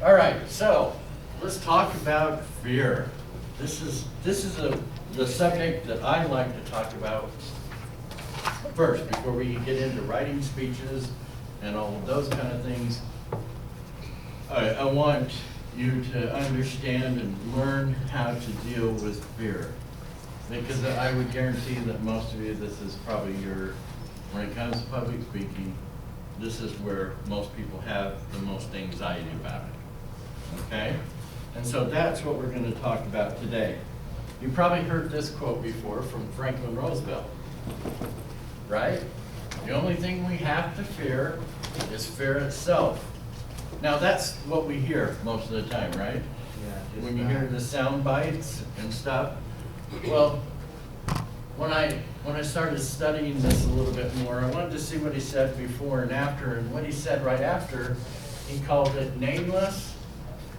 All right, so let's talk about fear. This is the subject that I like to talk about first before we get into writing speeches and all of those kind of things. I want you to understand and learn how to deal with fear. Because I would guarantee that most of you, this is probably when it comes to public speaking, this is where most people have the most anxiety about it, okay? And so that's what we're going to talk about today. You probably heard this quote before from Franklin Roosevelt, right? The only thing we have to fear is fear itself. Now that's what we hear most of the time, right? Yeah. When you hear the sound bites and stuff. Well, when I started studying this a little bit more, I wanted to see what he said before and after, and what he said right after, he called it nameless,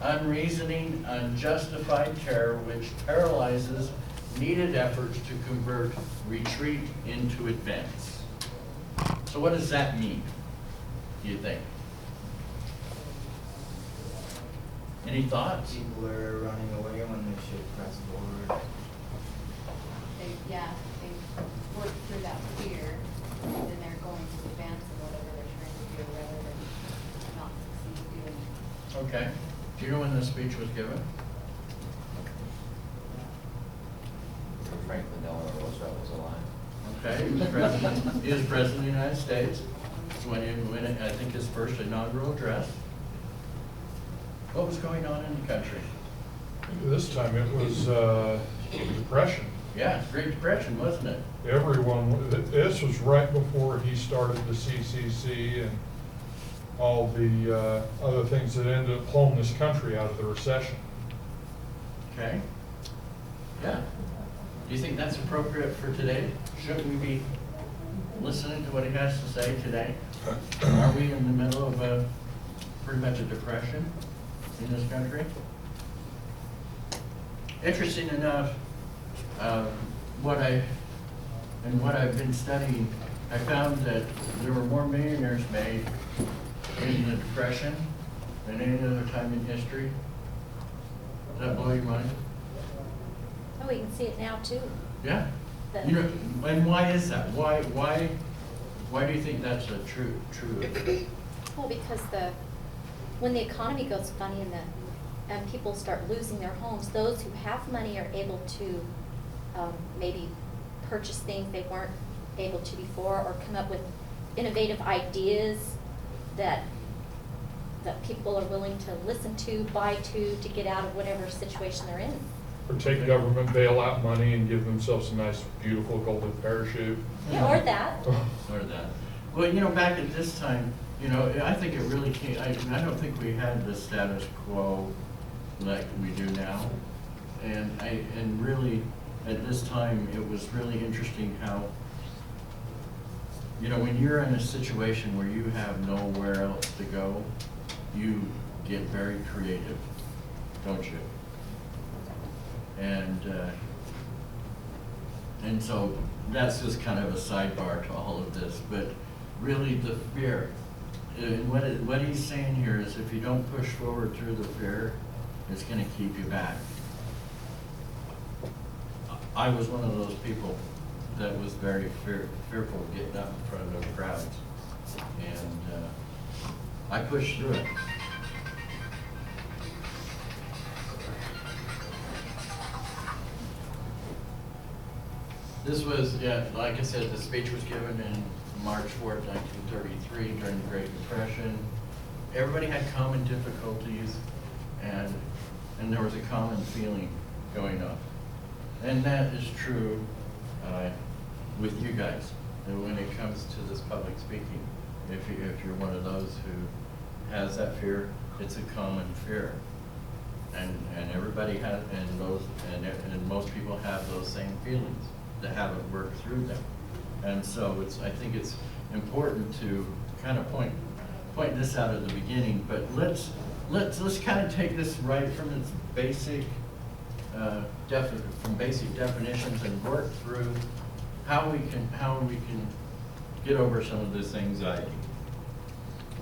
unreasoning, unjustified terror, which paralyzes needed efforts to convert retreat into advance. So what does that mean, do you think? Any thoughts? People are running away when they should press forward. They work through that fear, and then they're going to advance in whatever they're trying to do rather than not succeed doing it. Okay. Do you know when this speech was given? Franklin Delano Roosevelt was alive. Okay, he was president. He was president of the United States. It's when I think his first inaugural address. What was going on in the country? This time it was Depression. Yeah, Great Depression, wasn't it? Everyone, this was right before he started the CCC and all the other things that ended up pulling this country out of the recession. Okay. Yeah. Do you think that's appropriate for today? Shouldn't we be listening to what he has to say today? Are we in the middle of pretty much a depression in this country? Interesting enough, what I've been studying, I found that there were more millionaires made in the Depression than any other time in history. Does that blow your mind? Oh, we can see it now too. Yeah. The- You know, and why is that? Why do you think that's a true? Well, because when the economy goes funny and people start losing their homes, those who have money are able to maybe purchase things they weren't able to before, or come up with innovative ideas that people are willing to listen to, buy to get out of whatever situation they're in. Or take government bailout money and give themselves a nice, beautiful golden parachute. Yeah, or that. Or that. Well, you know, back at this time, you know, I think it really came, I don't think we had the status quo like we do now. And really, at this time, it was really interesting how, you know, when you're in a situation where you have nowhere else to go, you get very creative, don't you? And so that's just kind of a sidebar to all of this, but really the fear. And what he's saying here is if you don't push forward through the fear, it's going to keep you back. I was one of those people that was very fearful of getting up in front of crowds. And I pushed through it. This was, yeah, like I said, the speech was given in March 4th, 1933, during the Great Depression. Everybody had common difficulties, and there was a common feeling going on. And that is true with you guys. And when it comes to this public speaking, if you're one of those who has that fear, it's a common fear. And everybody has, and most people have those same feelings that haven't worked through them. And so I think it's important to kind of point this out at the beginning, but let's kind of take this right from its basic from basic definitions and work through how we can get over some of this anxiety.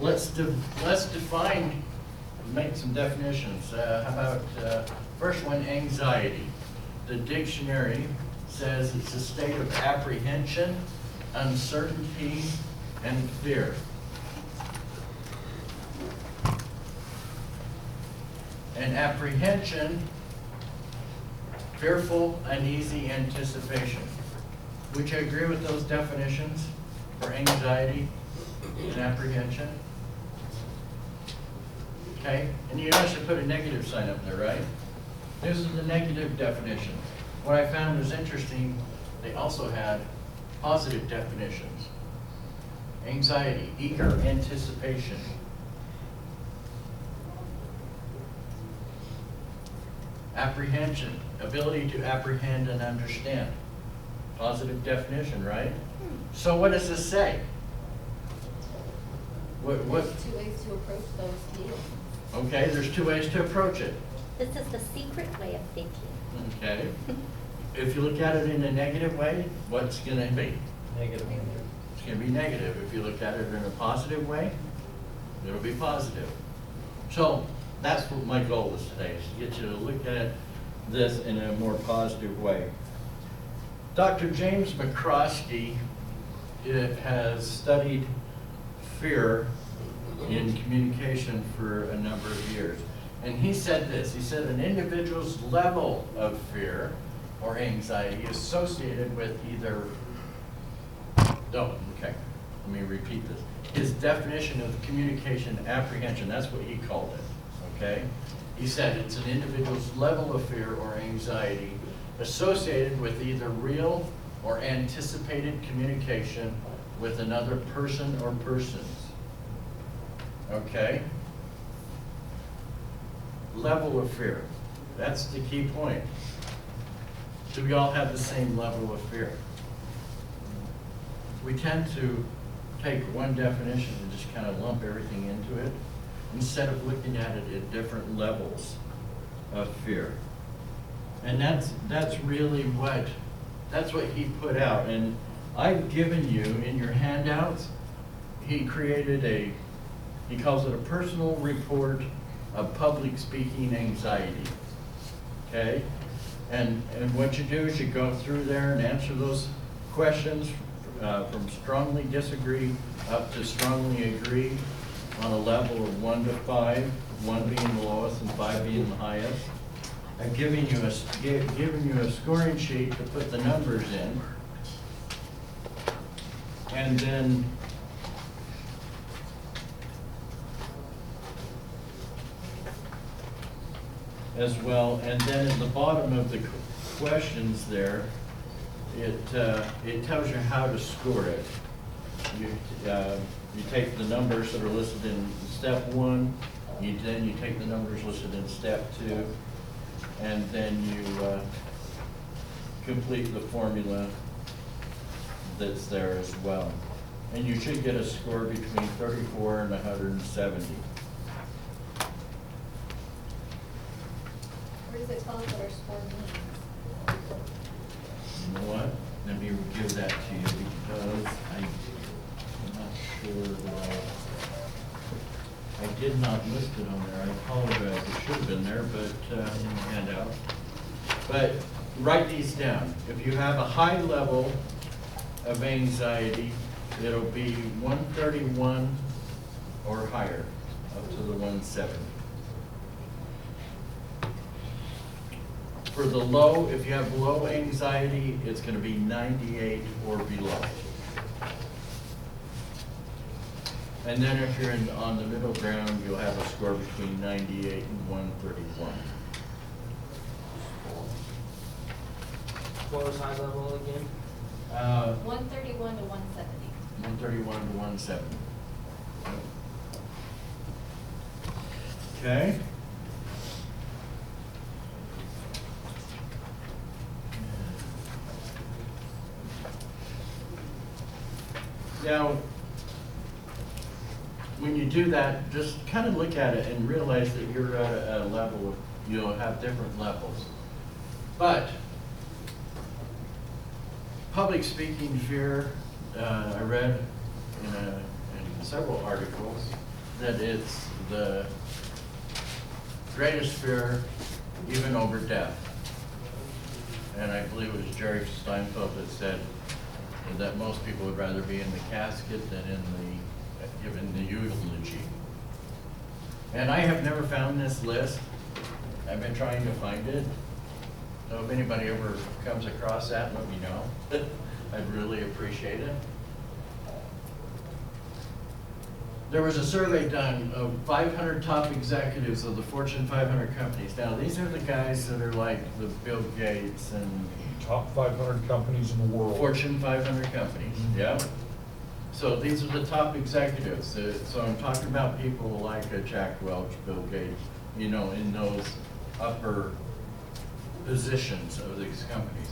Let's define make some definitions. How about, first one, anxiety. The dictionary says it's a state of apprehension, uncertainty, and fear. And apprehension, fearful, uneasy anticipation. Would you agree with those definitions for anxiety and apprehension? Okay, and you notice I put a negative sign up there, right? This is the negative definition. What I found was interesting, they also had positive definitions. Anxiety, eager anticipation. Apprehension, ability to apprehend and understand. Positive definition, right? So what does this say? What? There's 2 ways to approach those feelings. Okay, there's 2 ways to approach it. This is the secret way of thinking. Okay. If you look at it in a negative way, what's gonna be? Negative. It's gonna be negative. If you look at it in a positive way, it'll be positive. So that's what my goal is today, is to get you to look at this in a more positive way. Dr. James McCroskey has studied fear in communication for a number of years. And he said this, he said an individual's level of fear or anxiety associated with either, okay, let me repeat this. His definition of communication apprehension, that's what he called it, okay? He said it's an individual's level of fear or anxiety associated with either real or anticipated communication with another person or persons, okay? Level of fear, that's the key point. Do we all have the same level of fear? We tend to take one definition and just kind of lump everything into it instead of looking at it at different levels of fear. And that's really that's what he put out. And I've given you in your handouts, he created he calls it a personal report of public speaking anxiety, okay? And what you do is you go through there and answer those questions from strongly disagree up to strongly agree on a level of 1 to 5, 1 being the lowest and 5 being the highest. I've given you a scoring sheet to put the numbers in. And then as well, and then at the bottom of the questions there, it tells you how to score it. You take the numbers that are listed in step 1, then you take the numbers listed in step 2, and then you complete the formula that's there as well. And you should get a score between 34 and 170. Where does it tell us what our score means? You know what? Let me give that to you because I'm not sure that I did not list it on there. I apologize. It should have been there, but in the handout. But write these down. If you have a high level of anxiety, it'll be 131 or higher, up to the 170. For the low, if you have low anxiety, it's going to be 98 or below. And then if you're on the middle ground, you'll have a score between 98 and 131. What was high level again? 131 to 170. 131 to 170. Okay. Now, when you do that, just kind of look at it and realize that you're at a level of, you'll have different levels. But public speaking fear, I read in several articles that it's greatest fear, even over death. And I believe it was Jerry Steinfeld that said that most people would rather be in the casket than given the eulogy. And I have never found this list. I've been trying to find it. So if anybody ever comes across that, let me know. I'd really appreciate it. There was a survey done of 500 top executives of the Fortune 500 companies. Now, these are the guys that are like the Bill Gates and Top 500 companies in the world. Fortune 500 companies, yeah. So these are the top executives. So I'm talking about people like Jack Welch, Bill Gates, you know, in those upper positions of these companies.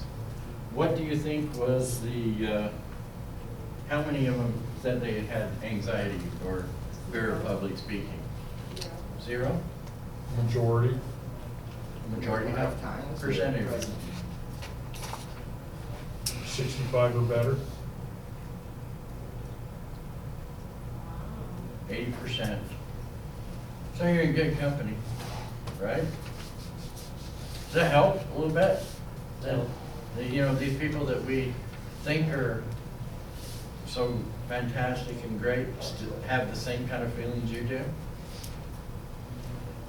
What do you think was the, how many of them said they had anxiety or fear of public speaking? Zero? Majority. Majority, how Lifetimes. percentage? 65 or better. 80%. So you're in good company, right? Does that help a little bit? That, you know, these people that we think are so fantastic and great have the same kind of feelings you do?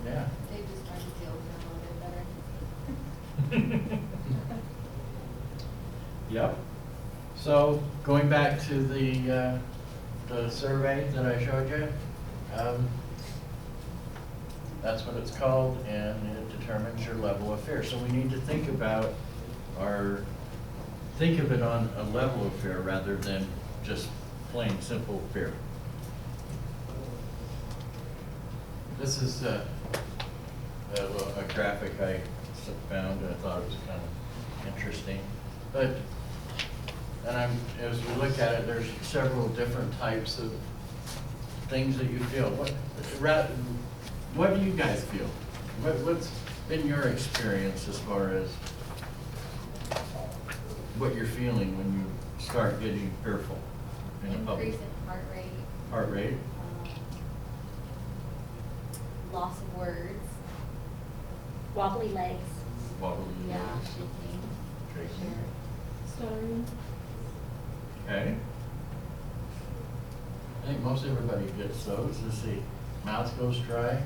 Yeah. They just try to deal with it a little bit better. Yep. So going back to the survey that I showed you, that's what it's called, and it determines your level of fear. So we need to think about think of it on a level of fear rather than just plain simple fear. This is a graphic I found, and I thought it was kind of interesting. But, and as we look at it, there's several different types of things that you feel. What do you guys feel? What's been your experience as far as what you're feeling when you start getting fearful in the public? Increase in heart rate. Heart rate? Loss of words. Wobbly legs. Wobbly Yeah, legs, shaking. shaking. Stuttering. Okay. I think most everybody gets those. Let's see. Mouth goes dry,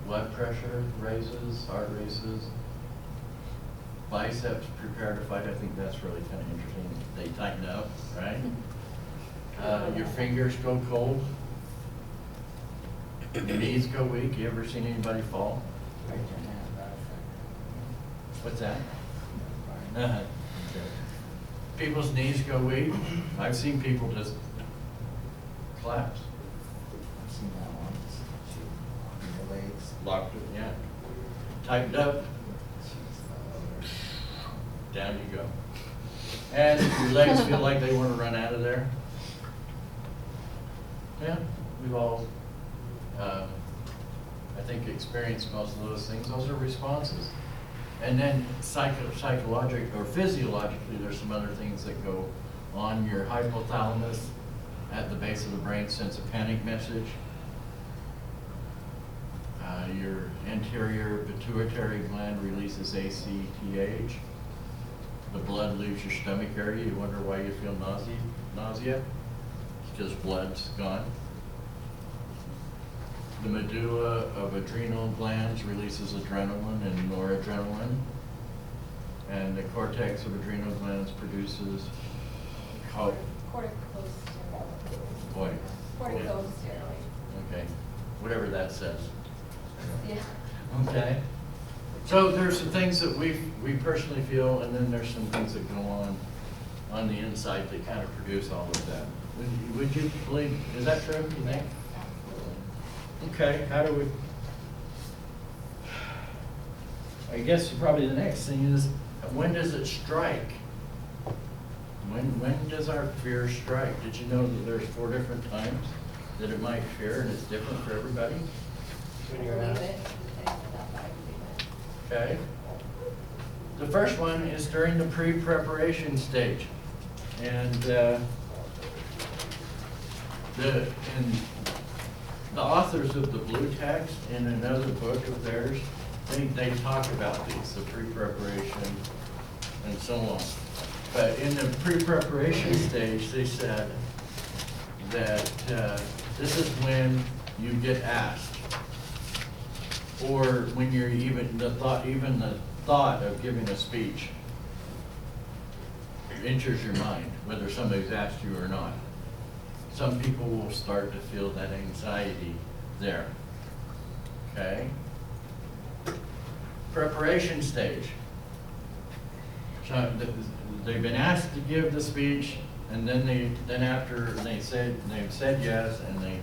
blood pressure raises, heart races, biceps prepare to fight. I think that's really kind of interesting. They tighten up, right? Your fingers go cold. Your knees go weak. You ever seen anybody fall? Right your hand, that's What's that? it. Okay. People's knees go weak. I've seen people just collapse. I've seen that once. Shoot, your legs. Locked it, yeah. Tightened up, She's down you go. And your legs feel like they want to run out of there. Yeah, we've all, I think, experienced most of those things. Those are responses. And then psychologically or physiologically, there's some other things that go on. Your hypothalamus at the base of the brain sends a panic message. Your anterior pituitary gland releases ACTH. The blood leaves your stomach area. You wonder why you feel nausea? It's because blood's gone. The medulla of adrenal glands releases adrenaline and noradrenaline. And the cortex of adrenal glands produces Corticosteroid. boy, Corticosteroid. okay, whatever that says. Yeah. Okay. So there's some things that we personally feel, and then there's some things that go on the inside that kind of produce all of that. Would you believe, is that true, you think? Absolutely. Okay, how do we, I guess probably the next thing is, when does it strike? When does our fear strike? Did you know that there's 4 different times that it might fear, and it's different for everybody? I believe it. Depending on that, but I believe it. Okay. The first one is during the pre-preparation stage. And the authors of the blue text in another book of theirs, they talk about these, the pre-preparation and so on. But in the pre-preparation stage, they said that this is when you get asked, or when you're even the thought of giving a speech enters your mind, whether somebody's asked you or not. Some people will start to feel that anxiety there. Okay? Preparation stage. So they've been asked to give the speech, and then after they've said yes, and they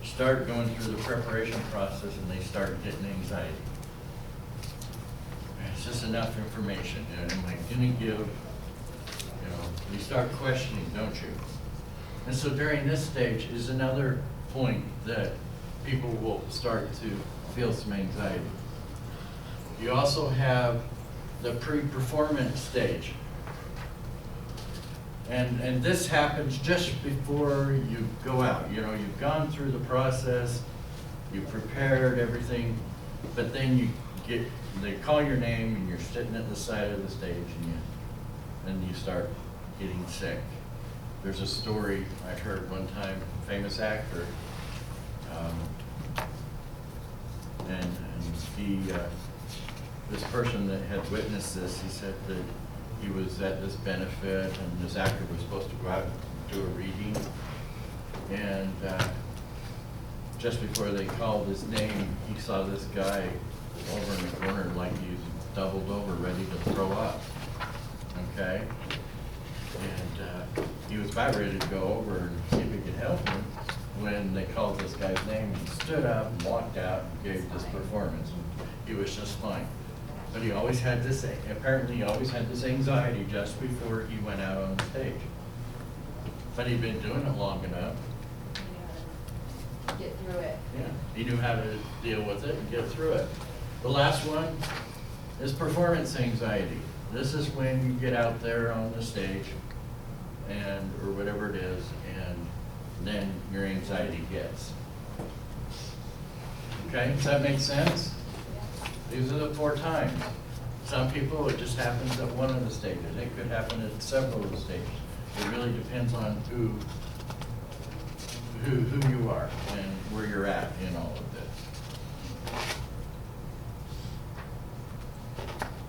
start going through the preparation process, and they start getting anxiety. It's just enough information, and am I going to give? You start questioning, don't you? And so during this stage is another point that people will start to feel some anxiety. You also have the pre-performance stage. And this happens just before you go out. You know, you've gone through the process, you've prepared everything, but then they call your name and you're sitting at the side of the stage and you start getting sick. There's a story I heard one time, famous actor, and he, this person that had witnessed this, he said that he was at this benefit and this actor was supposed to go out and do a reading, and just before they called his name, he saw this guy over in the corner like he's doubled over, ready to throw up, okay? And he was about ready to go over and see if he could help him when they called this guy's name. He stood up and walked out and gave this performance. He was just fine. But he always had this, apparently he always had this anxiety just before he went out on the stage. But he'd been doing it long enough. Get through it. Yeah, he knew how to deal with it and get through it. The last one is performance anxiety. This is when you get out there on the stage or whatever it is, and then your anxiety hits. Okay, does that make sense? These are the 4 times. Some people, it just happens at one of the stages. It could happen at several of the stages. It really depends on who you are and where you're at in all of this.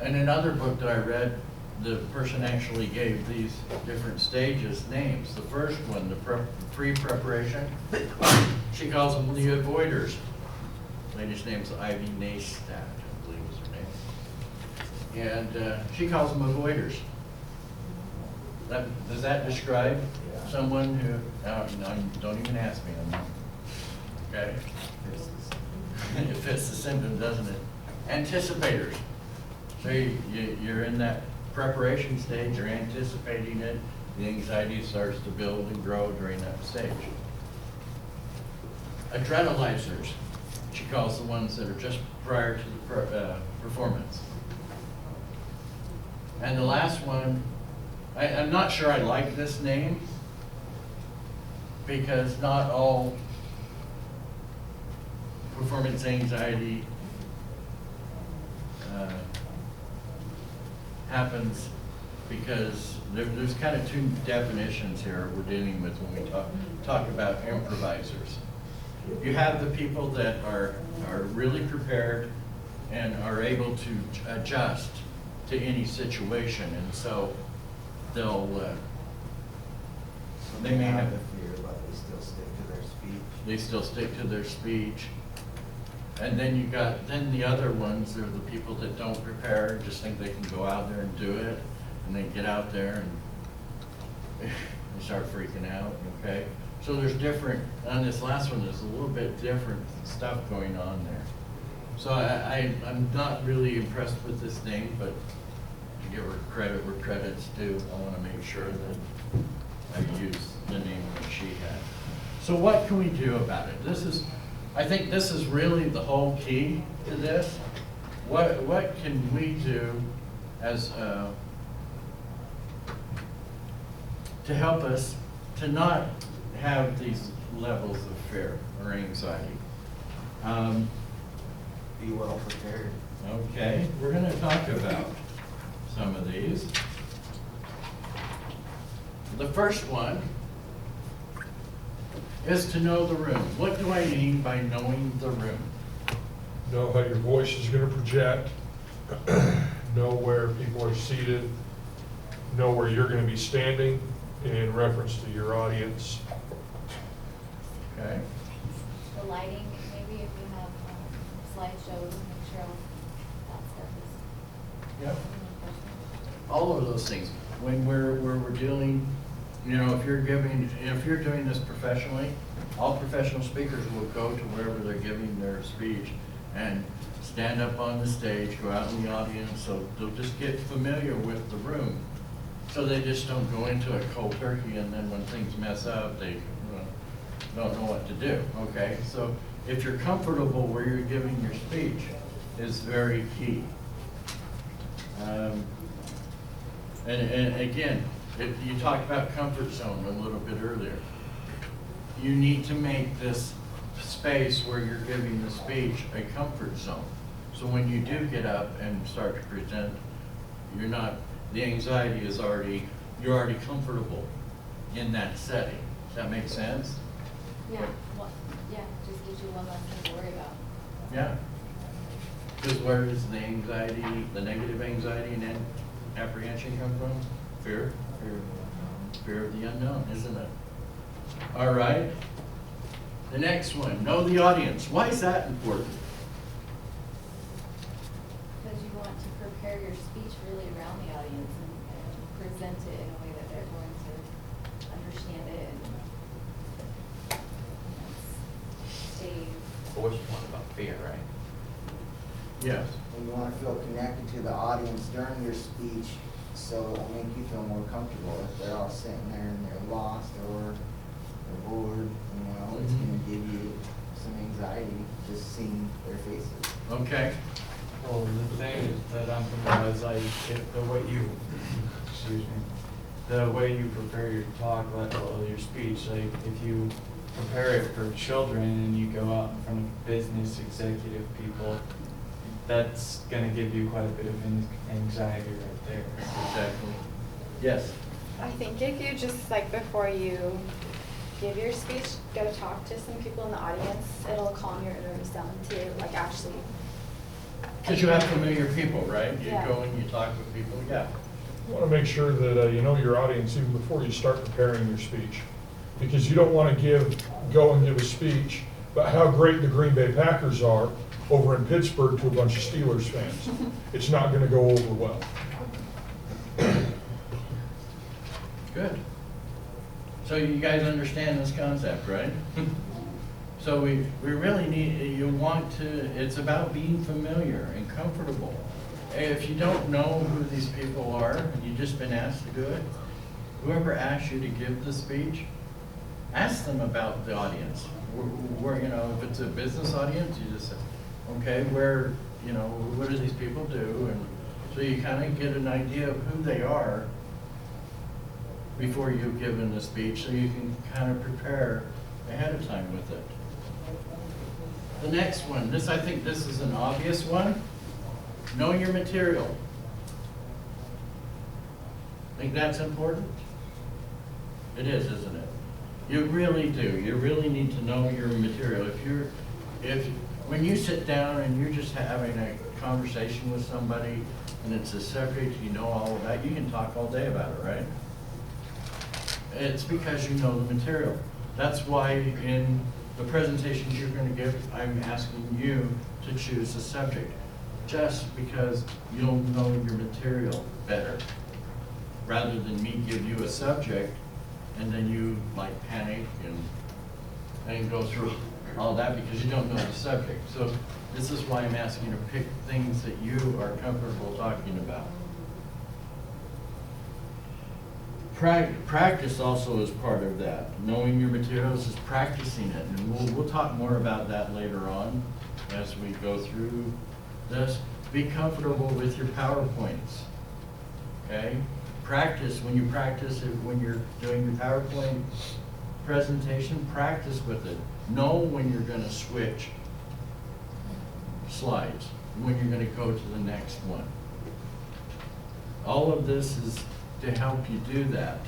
In another book that I read, the person actually gave these different stages names. The first one, the pre-preparation, she calls them the avoiders. The lady's name's Ivy Naystat, I believe was her name. And she calls them avoiders. Does that describe someone who, don't even ask me, I'm not, okay? It fits the symptom, doesn't it? Anticipators. So you're in that preparation stage, you're anticipating it, the anxiety starts to build and grow during that stage. Adrenalizers, she calls the ones that are just prior to the performance. And the last one, I'm not sure I like this name, because not all performance anxiety happens, because there's kind of 2 definitions here we're dealing with when we talk about improvisers. You have the people that are really prepared and are able to adjust to any situation, and so they may have the fear, but they still stick to their speech. They still stick to their speech. And then then the other ones are the people that don't prepare, just think they can go out there and do it, and they get out there and they start freaking out, okay? So there's different, on this last one, there's a little bit different stuff going on there. So I'm not really impressed with this name, but to give her credit where credit's due, I want to make sure that I use the name that she had. So what can we do about it? I think this is really the whole key to this. What can we do as to help us to not have these levels of fear or anxiety. Be well prepared. Okay, we're gonna talk about some of these. The first one is to know the room. What do I mean by knowing the room? Know how your voice is gonna project, know where people are seated, know where you're gonna be standing in reference to your audience. Okay, The lighting, maybe if you have slideshows, make sure all that stuff is. yep. All of those things. When we're dealing, you know, if you're doing this professionally, all professional speakers will go to wherever they're giving their speech and stand up on the stage, go out in the audience, so they'll just get familiar with the room. So they just don't go into a cold turkey, and then when things mess up, they don't know what to do, okay? So if you're comfortable where you're giving your speech is very key. And again, you talked about comfort zone a little bit earlier. You need to make this space where you're giving the speech a comfort zone. So when you do get up and start to present, the anxiety is you're already comfortable in that setting. Does that make sense? Yeah, just gives you one less thing to worry about. Yeah. Because where does the anxiety, the negative anxiety and apprehension come from? Fear? Fear of the unknown, isn't it? All right. The next one, know the audience. Why is that important? Because you want to prepare your speech really around the audience and present it in a way that they're going to understand it and stay. But what you want about fear, right? Yes. And you want to feel connected to the audience during your speech, so it'll make you feel more comfortable. If they're all sitting there and they're lost or they're bored, it's going to give you some anxiety just seeing their faces. Okay. Well, the thing that I'm thinking about is like, if the way you, excuse me, the way you prepare your talk, your speech, like if you prepare it for children and you go out in front of business executive people, that's gonna give you quite a bit of anxiety right there. Exactly. Yes. I think if you just, like, before you give your speech, go talk to some people in the audience, it'll calm your nerves down to, like, actually. Because you have familiar people, right? You Yeah. go and you talk with people, yeah. You want to make sure that you know your audience even before you start preparing your speech. Because you don't want to go and give a speech about how great the Green Bay Packers are over in Pittsburgh to a bunch of Steelers fans. It's not going to go over well. Good. So you guys understand this concept, right? So we really need, it's about being familiar and comfortable. If you don't know who these people are and you've just been asked to do it, whoever asks you to give the speech, ask them about the audience. If it's a business audience, you just say, okay, what do these people do? And so you kind of get an idea of who they are before you've given the speech, so you can kind of prepare ahead of time with it. The next one, I think this is an obvious one. Know your material. Think that's important? It is, isn't it? You really do. You really need to know your material. When you sit down and you're just having a conversation with somebody and it's a subject you know all about, you can talk all day about it, right? It's because you know the material. That's why in the presentations you're going to give, I'm asking you to choose a subject, just because you'll know your material better, rather than me give you a subject and then you might panic and go through all that because you don't know the subject. So this is why I'm asking you to pick things that you are comfortable talking about. Practice also is part of that. Knowing your materials is practicing it, and we'll talk more about that later on as we go through this. Be comfortable with your PowerPoints, okay? Practice, when you're doing your PowerPoint presentation, practice with it. Know when you're gonna switch slides, when you're gonna go to the next one. All of this is to help you do that.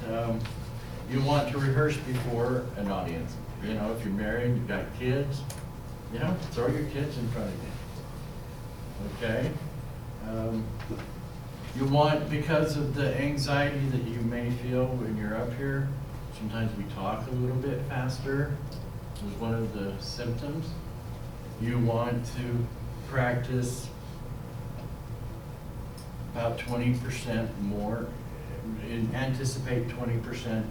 You want to rehearse before an audience. You know, if you're married, you've got kids, you know, throw your kids in front of you. Okay? You want, because of the anxiety that you may feel when you're up here, sometimes we talk a little bit faster, is one of the symptoms. You want to practice about 20% more, anticipate 20%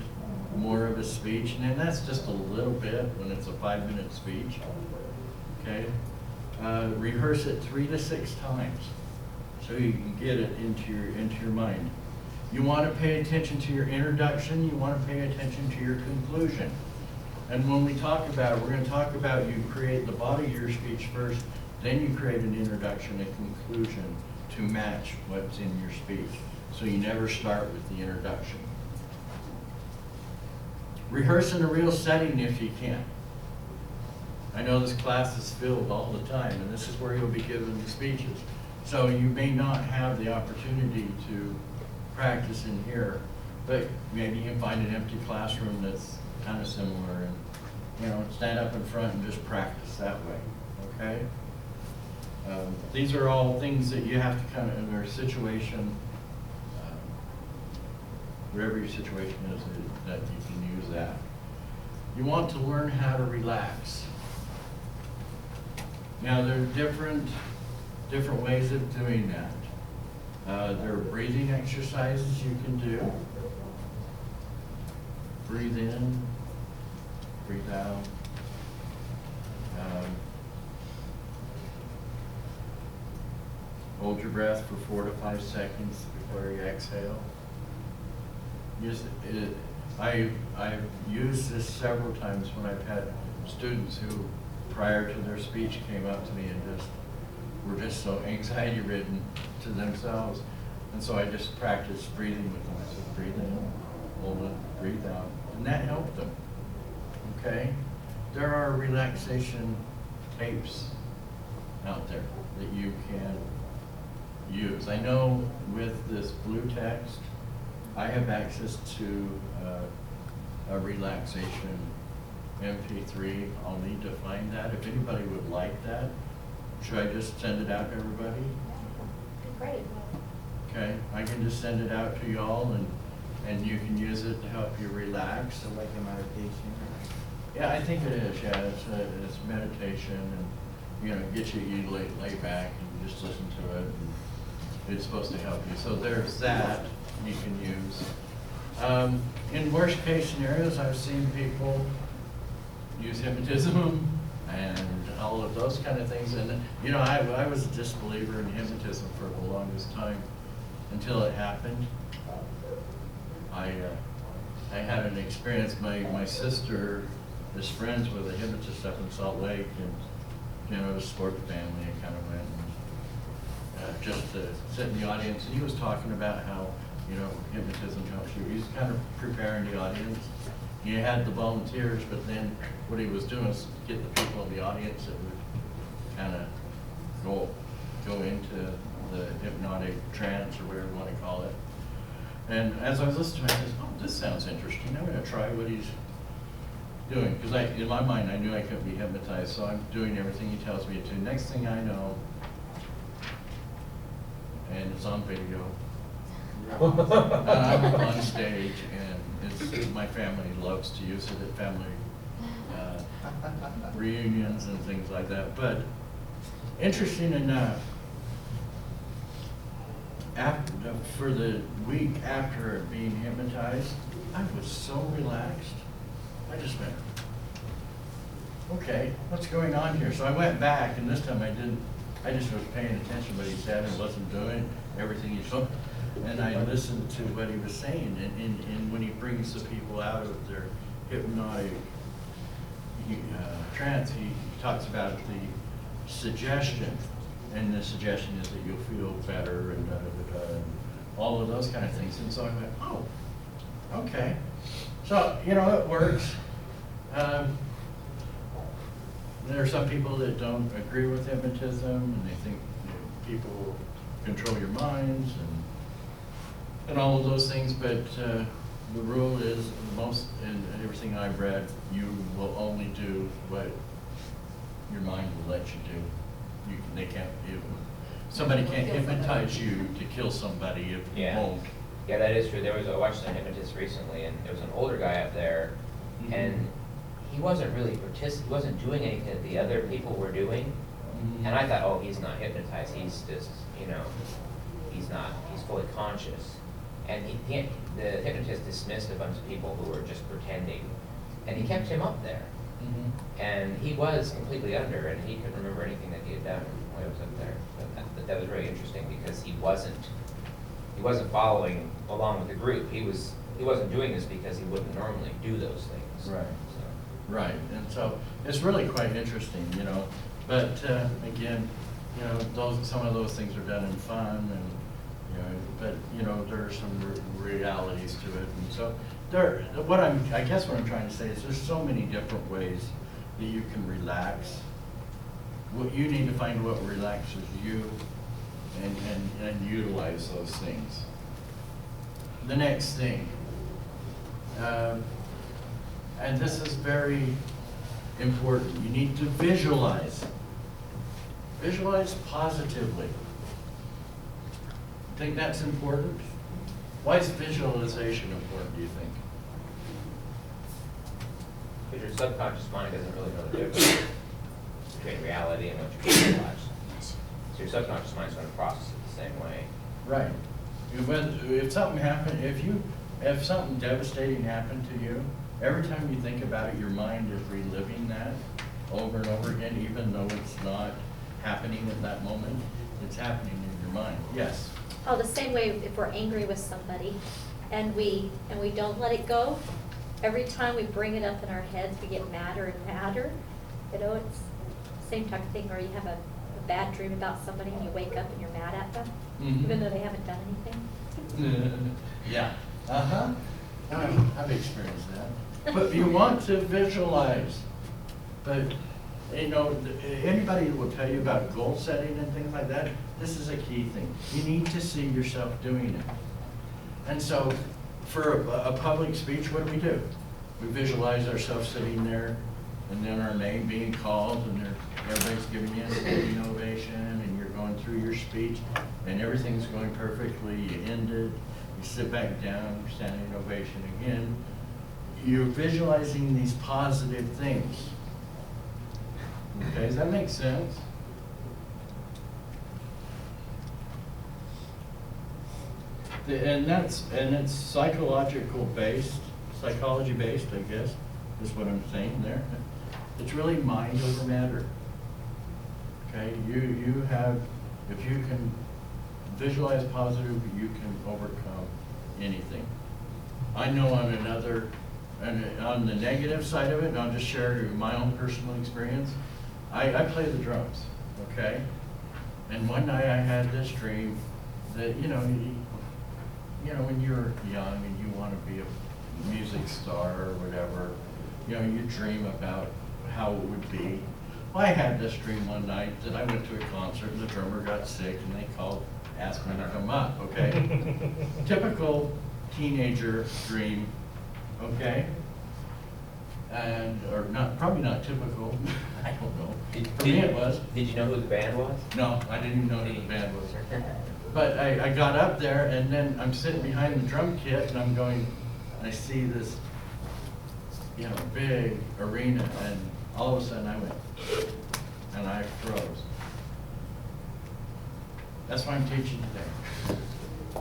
more of a speech, and then that's just a little bit when it's a 5-minute speech, okay? Rehearse it 3 to 6 times so you can get it into your mind. You want to pay attention to your introduction, you want to pay attention to your conclusion. And when we talk about it, we're going to talk about you create the body of your speech first, then you create an introduction and conclusion to match what's in your speech. So you never start with the introduction. Rehearse in a real setting if you can. I know this class is filled all the time, and this is where you'll be giving the speeches. So you may not have the opportunity to practice in here, but maybe you can find an empty classroom that's kind of similar, and you know, stand up in front and just practice that way, okay? These are all things that you have to kind of, in their situation, wherever your situation is, that you can use that. You want to learn how to relax. Now, there are different ways of doing that. There are breathing exercises you can do. Breathe in, breathe out. Hold your breath for 4 to 5 seconds before you exhale. I've used this several times when I've had students who, prior to their speech, came up to me and were just so anxiety ridden to themselves. And so I just practiced breathing with them. I said, breathe in, hold it, breathe out. And that helped them, okay? There are relaxation tapes out there that you can use. I know with this blue text, I have access to a relaxation MP3. I'll need to find that. If anybody would like that, should I just send it out to everybody? Great. Okay, I can just send it out to y'all, and you can use it to help you relax. So like a meditation? Yeah, I think it is, yeah, it's meditation, and, you know, get you lay back and just listen to it, and it's supposed to help you. So there's that you can use. In worst case scenarios, I've seen people use hypnotism and all of those kind of things, and, you know, I was a disbeliever in hypnotism for the longest time until it happened. I had an experience, my sister is friends with a hypnotist up in Salt Lake, and, you know, it was a sports family, and kind of went and, just to sit in the audience, and he was talking about how, you know, hypnotism helps you. He's kind of preparing the audience. He had the volunteers, but then what he was doing is get the people in the audience that would kind of go into the hypnotic trance, or whatever you want to call it. And as I was listening to him, I said, oh, this sounds interesting. I'm going to try what he's doing. Because in my mind, I knew I couldn't be hypnotized, so I'm doing everything he tells me to. Next thing I know, and it's on video, and I'm on stage, and my family loves to use it at family reunions and things like that. But interesting enough, for the week after being hypnotized, I was so relaxed. I just went, okay, what's going on here? So I went back, and this time I just was paying attention to what he said and wasn't doing everything he told. And I listened to what he was saying, and when he brings the people out of their hypnotic trance, he talks about the suggestion, and the suggestion is that you'll feel better and and all of those kind of things. And so I went, oh, okay. So, you know, it works. There are some people that don't agree with hypnotism, and they think people control your minds and all of those things, but the rule is, most, in everything I've read, you will only do what your mind will let you do. They can't, somebody can't hypnotize you to kill somebody if you Yeah. won't. Yeah, that is true. I watched a hypnotist recently, and there was an older guy up there, Mhm. and he wasn't really he wasn't doing anything that the other people were doing. Mhm. And I thought, oh, he's not hypnotized, he's just, he's fully conscious. And the hypnotist dismissed a bunch of people who were just pretending, and he kept him up there. Mhm. And he was completely under, and he couldn't remember anything that he had done while he was up there. But that was really interesting, because he wasn't following along with the group. He wasn't doing this because he wouldn't normally do those things. Right. So. Right, and so it's really quite interesting, but again, some of those things are done in fun, and, but, there are some realities to it, and so I guess what I'm trying to say is there's so many different ways that you can relax. What you need to find what relaxes you and utilize those things. The next thing, and this is very important, you need to visualize. Visualize positively. Think that's important? Why is visualization important, do you think? Because your subconscious mind doesn't really know the difference between reality and what you visualize. So your subconscious mind's going to process it the same way. Right. If something happened, if something devastating happened to you, every time you think about it, your mind is reliving that over and over again, even though it's not happening at that moment. It's happening in your mind. Yes. Oh, the same way if we're angry with somebody and we don't let it go, every time we bring it up in our heads, we get madder and madder. It's the same type of thing where you have a bad dream about somebody and you wake up and you're mad at them, Mhm. even though they haven't done anything. Yeah. Uh-huh. I've experienced that. But you want to visualize. But, anybody will tell you about goal setting and things like that. This is a key thing. You need to see yourself doing it. And so, for a public speech, what do? We visualize ourselves sitting there, and then our name being called, and everybody's giving you a standing ovation, and you're going through your speech, and everything's going perfectly. You end it, you sit back down, standing ovation again. You're visualizing these positive things. Okay, does that make sense? And it's psychology based, I guess, is what I'm saying there. It's really mind over matter. Okay, if you can visualize positive, you can overcome anything. I know on the negative side of it, and I'll just share my own personal experience. I play the drums, okay? And one night I had this dream that, when you're young and you want to be a music star or whatever, you dream about how it would be. Well, I had this dream one night that I went to a concert and the drummer got sick and they asked me to come up, okay? Typical teenager dream, okay? Probably not typical, I don't know. For me it was. Did you know who the band was? No, I didn't even know who the band was. But I got up there and then I'm sitting behind the drum kit and I'm going, I see this, big arena, and all of a sudden I went, and I froze. That's why I'm teaching today.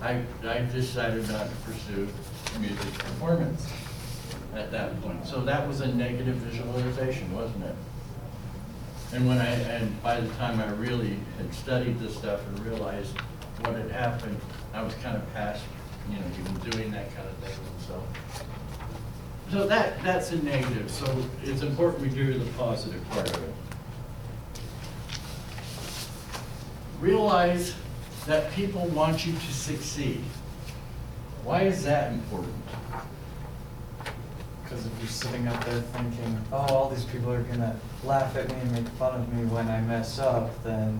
I decided not to pursue music performance at that point. So that was a negative visualization, wasn't it? And by the time I really had studied this stuff and realized what had happened, I was kind of past, even doing that kind of thing. So that's a negative. So it's important we do the positive part of it. Realize that people want you to succeed. Why is that important? because if you're sitting up there thinking, oh, all these people are gonna laugh at me and make fun of me when I mess up, then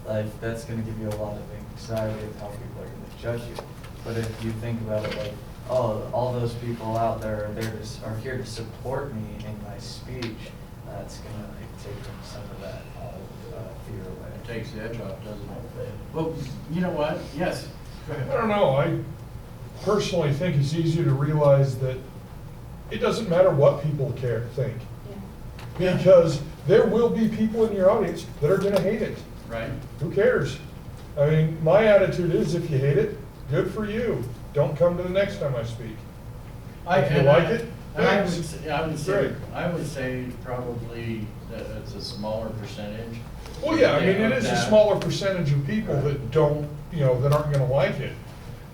like that's gonna give you a lot of anxiety of how people are gonna judge you. But if you think about it like, oh, all those people out there are here to support me in my speech, that's gonna like take some of that fear away. It takes the edge off, doesn't it? Well, you know what? Yes, go I ahead. don't know, I personally think it's easier to realize that it doesn't matter what people think. Yeah. Because there will be people in your audience that are gonna hate it. Right? Who cares? I mean, my attitude is if you hate it, good for you. Don't come to the next time I speak. If you like it, thanks. Great. I would say probably that it's a smaller percentage. Well, yeah, I mean, it is a smaller percentage of people that don't, that aren't gonna like it.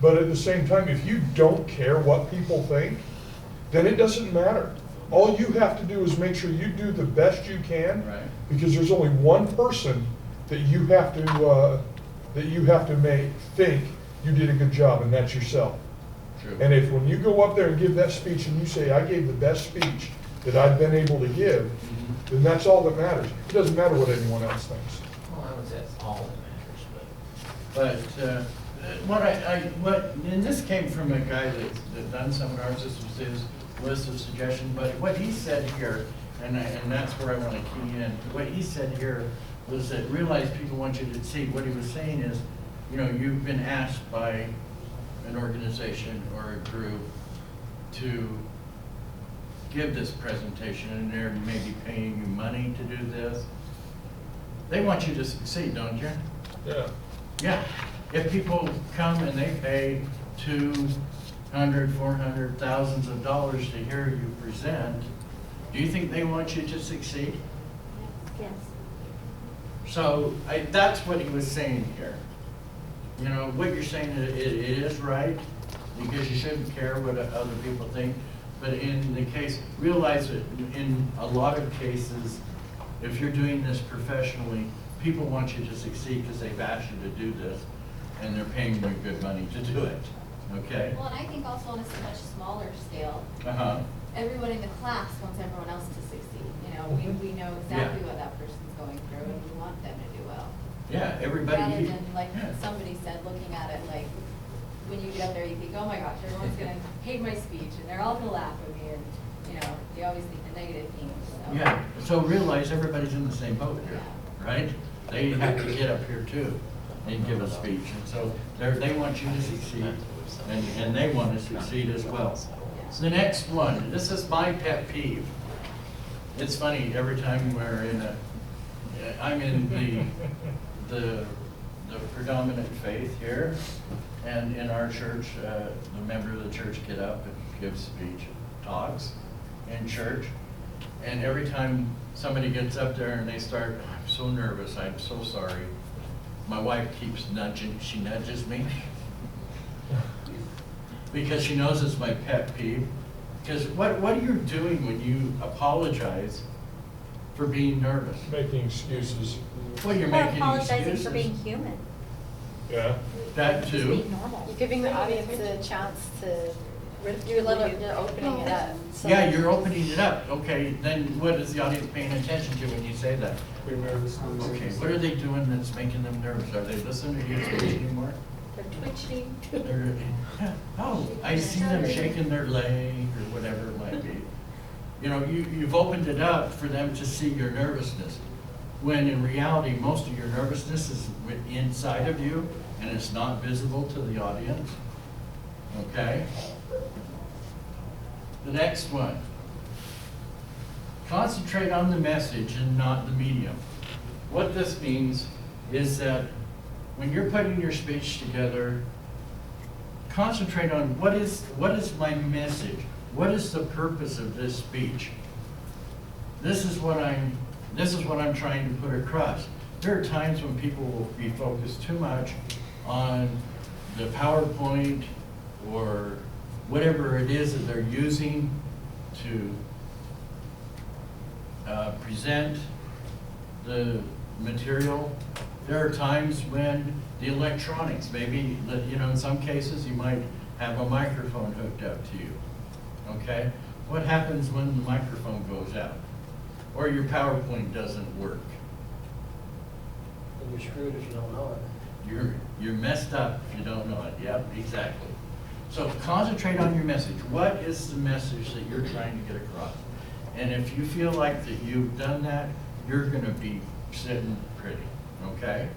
But at the same time, if you don't care what people think, then it doesn't matter. All you have to do is make sure you do the best you can. Right. Because there's only one person that you have to make think you did a good job, and that's yourself. True. And if when you go up there and give that speech and you say, I gave the best speech that I've been able to give, then that's all that matters. It doesn't matter what anyone else thinks. Well, I would say that's all that matters, But and this came from a guy that done seminars, this was his list of suggestions, but what he said here, and that's where I want to key in, what he said here was that realize people want you to see, what he was saying is, you've been asked by an organization or a group to give this presentation, and they're maybe paying you money to do this. They want you to succeed, don't you? Yeah. Yeah, if people come and they pay $200, $400, thousands of dollars to hear you present, do you think they want you to succeed? Yes. So that's what he was saying here. What you're saying, it is right, because you shouldn't care what other people think. But in the case, realize that in a lot of cases, if you're doing this professionally, people want you to succeed because they've asked you to do this, and they're paying you good money to do it, okay? Well, and I think also on a much smaller scale, Uh-huh. everyone in the class wants everyone else to succeed. We know exactly what that person's going through, and we want them to do well. Yeah, everybody. Rather than, like Yeah. somebody said, looking at it, like, when you get up there, you think, oh my gosh, everyone's gonna hate my speech, and they're all gonna laugh at me, and, you always think the negative things, so. Yeah, so realize everybody's in the same boat here, right? They have to get up here too and give a speech, and so they want you to succeed, and they want to succeed as well. The next one, this is my pet peeve. It's funny, every time I'm in the predominant faith here, and in our church, the member of the church get up and give speech, talks in church, and every time somebody gets up there and they start, I'm so nervous, I'm so sorry. My wife keeps nudging, she nudges me, because she knows it's my pet peeve. Because what are you doing when you apologize for being nervous? Making excuses. Well, you're Or making apologizing excuses. for being human. Yeah. That Just too. being normal. You're giving the audience a chance to ridicule you. You're opening it up. So Yeah, you're opening it up. Okay, then what is the audience paying attention to when you say that? You're nervous. Okay, what are they doing that's making them nervous? Are they listening to you speak anymore? They're twitching. Yeah. Oh, I see them shaking their leg or whatever it might be. You've opened it up for them to see your nervousness, when in reality, most of your nervousness is inside of you, and it's not visible to the audience. Okay? The next one. Concentrate on the message and not the medium. What this means is that when you're putting your speech together, concentrate on what is my message? What is the purpose of this speech? This is what I'm trying to put across. There are times when people will be focused too much on the PowerPoint or whatever it is that they're using to present the material. There are times when the electronics, maybe, in some cases you might have a microphone hooked up to you, okay? What happens when the microphone goes out? Or your PowerPoint doesn't work? And you're screwed if you don't know it. You're messed up if you don't know it. Yep, exactly. So concentrate on your message. What is the message that you're trying to get across? And if you feel like that you've done that, you're gonna be sitting pretty, okay?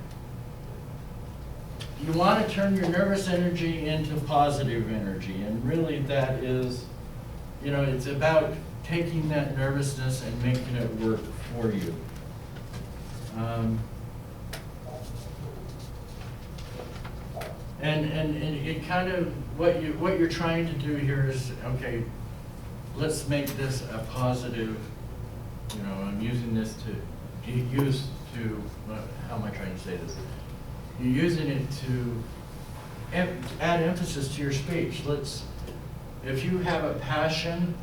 You want to turn your nervous energy into positive energy, and really that is, you know, it's about taking that nervousness and making it work for you. And it kind of, what you're trying to do here is, okay, let's make this a positive, you know, I'm using this to, how am I trying to say this? You're using it to add emphasis to your speech. If you have a passion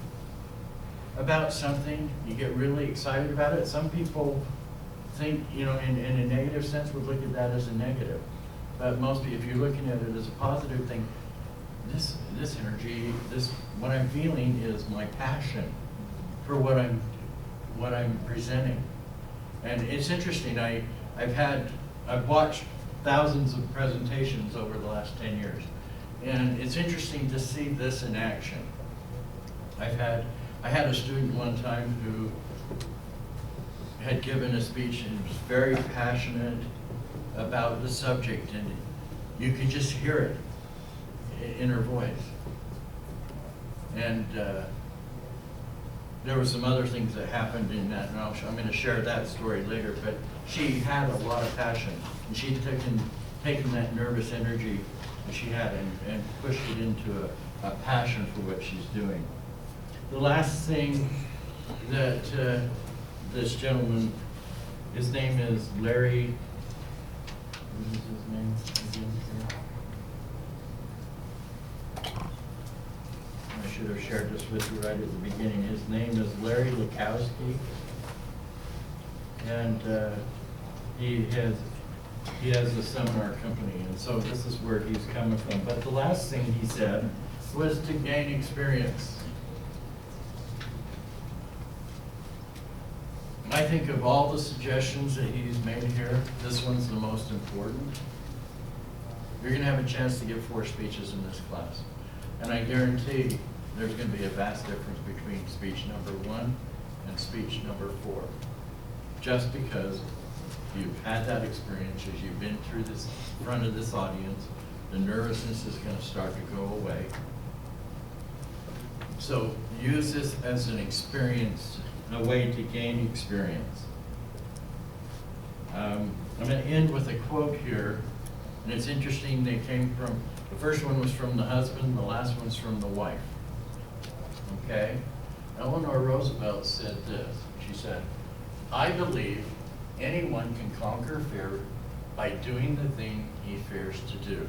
about something, you get really excited about it. Some people think, you know, in a negative sense, would look at that as a negative. But mostly, if you're looking at it as a positive thing, this energy, what I'm feeling is my passion for what I'm presenting. And it's interesting, I've watched thousands of presentations over the last 10 years. And it's interesting to see this in action. I had a student one time who had given a speech and was very passionate about the subject, and you could just hear it in her voice. And there were some other things that happened in that, and I'm going to share that story later, but she had a lot of passion, and she'd taken that nervous energy that she had and pushed it into a passion for what she's doing. The last thing that this gentleman, his name is Larry, what is his name again? I should have shared this with you right at the beginning. His name is Larry Lukowski, and he has a seminar company, and so this is where he's coming from. But the last thing he said was to gain experience. I think of all the suggestions that he's made here, this one's the most important. You're gonna have a chance to give 4 speeches in this class. And I guarantee there's gonna be a vast difference between speech number 1 and speech number 4. Just because you've had that experience, as you've been through this front of this audience, the nervousness is gonna start to go away. So use this as an experience, a way to gain experience. I'm going to end with a quote here, and it's interesting. They came from, the first one was from the husband, the last one's from the wife. Okay? Eleanor Roosevelt said this. She said, "I believe anyone can conquer fear by doing the thing he fears to do."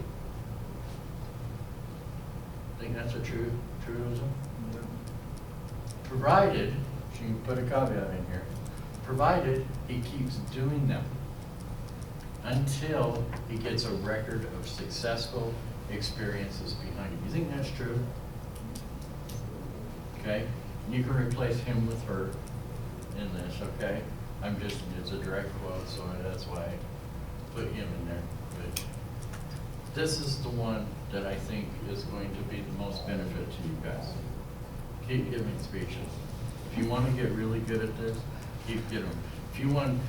Think that's a truism? Provided, she can put a caveat in here, provided he keeps doing them until he gets a record of successful experiences behind him. You think that's true? Okay? You can replace him with her in this, okay? It's a direct quote, so that's why I put him in there. But this is the one that I think is going to be the most benefit to you guys. Keep giving speeches. If you want to get really good at this, keep giving them. If you want,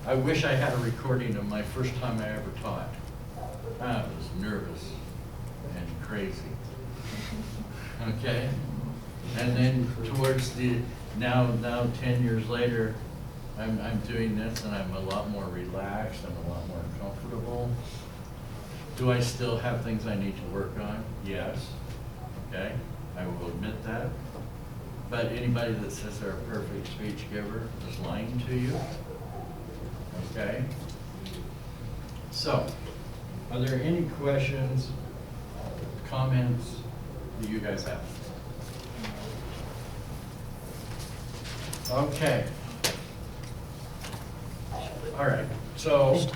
I wish I had a recording of my first time I ever taught. I was nervous and crazy. Okay? And then towards now 10 years later, I'm doing this and I'm a lot more relaxed, I'm a lot more comfortable. Do I still have things I need to work on? Yes. Okay? I will admit that. But anybody that says they're a perfect speech giver is lying to you. Okay? So, are there any questions, comments that you guys have? Okay. All right, so